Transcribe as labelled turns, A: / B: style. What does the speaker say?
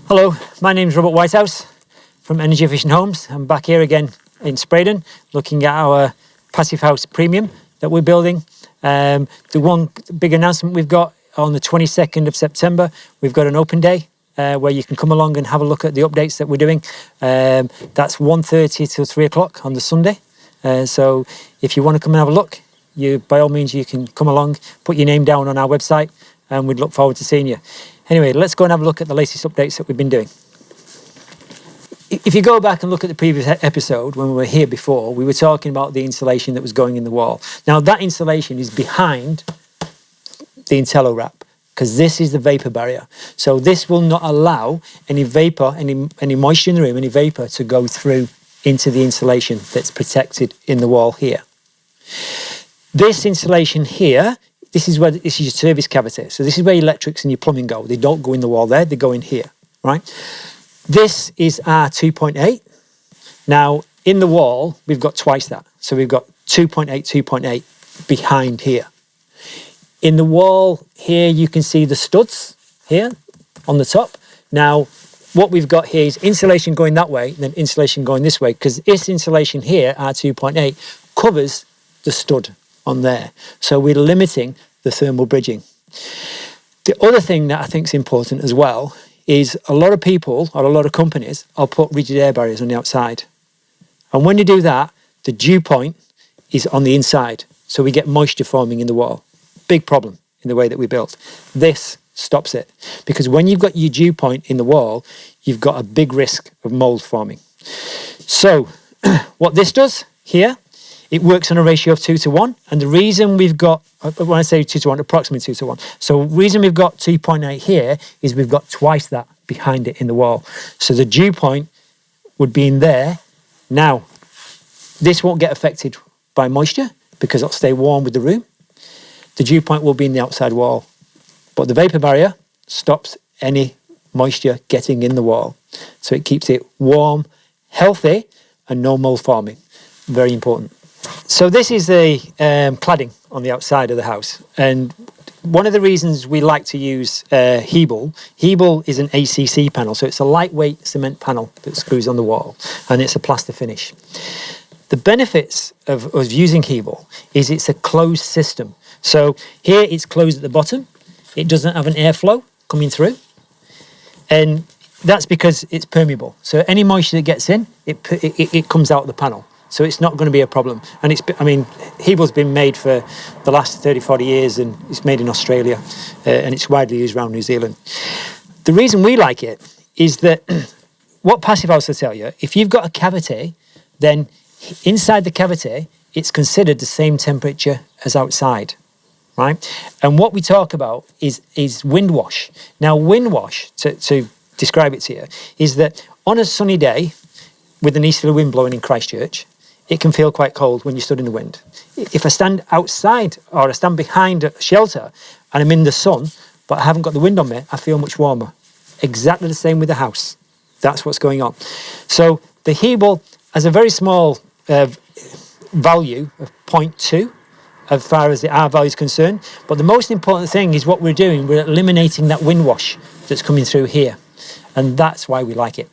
A: Hello, my name is Robert Whitehouse from Energy Efficient Homes. I'm back here again in Spraydon looking at our Passive House Premium that we're building. The one big announcement we've got on the 22nd of September, we've got an open day where you can come along and have a look at the updates that we're doing. That's 1:30 till 3 o'clock on the Sunday. So if you want to come and have a look, by all means, you can come along, put your name down on our website, and we'd look forward to seeing you. Anyway, let's go and have a look at the latest updates that we've been doing. If you go back and look at the previous episode, when we were here before, we were talking about the insulation that was going in the wall. Now, that insulation is behind the Intello wrap, because this is the vapor barrier. So this will not allow any vapor, any moisture in the room, any vapor to go through into the insulation that's protected in the wall here. This insulation here, this is your service cavity. So this is where your electrics and your plumbing go. They don't go in the wall there, they go in here, right? This is our 2.8. Now, in the wall, we've got twice that. So we've got 2.8, 2.8 behind here. In the wall here, you can see the studs here on the top. Now, what we've got here is insulation going that way, then insulation going this way, because this insulation here, our 2.8, covers the stud on there. So we're limiting the thermal bridging. The other thing that I think is important as well is a lot of people or a lot of companies will put rigid air barriers on the outside. And when you do that, the dew point is on the inside. So we get moisture forming in the wall. Big problem in the way that we built. This stops it. Because when you've got your dew point in the wall, you've got a big risk of mold forming. So what this does here, it works on a ratio of 2:1. And the reason we've got, when I say 2:1, approximately 2:1. So the reason we've got 2.8 here is we've got twice that behind it in the wall. So the dew point would be in there. Now, this won't get affected by moisture because it'll stay warm with the room. The dew point will be in the outside wall. But the vapor barrier stops any moisture getting in the wall. So it keeps it warm, healthy, and no mold forming. Very important. So this is the cladding on the outside of the house. And one of the reasons we like to use Hebel is an ACC panel. So it's a lightweight cement panel that screws on the wall, and it's a plaster finish. The benefits of us using Hebel is it's a closed system. So here it's closed at the bottom. It doesn't have an airflow coming through. And that's because it's permeable. So any moisture that gets in, it comes out of the panel. So it's not going to be a problem. And Hebel's been made for the last 30, 40 years, and it's made in Australia, and it's widely used around New Zealand. The reason we like it is that what Passive House will tell you, if you've got a cavity, then inside the cavity, it's considered the same temperature as outside, right? And what we talk about is wind wash. Now, wind wash, to describe it to you, is that on a sunny day with an easterly wind blowing in Christchurch, it can feel quite cold when you stood in the wind. If I stand outside or I stand behind a shelter and I'm in the sun, but I haven't got the wind on me, I feel much warmer. Exactly the same with the house. That's what's going on. So the Hebel has a very small value of 0.2 as far as the R value is concerned. But the most important thing is what we're doing. We're eliminating that wind wash that's coming through here. And that's why we like it.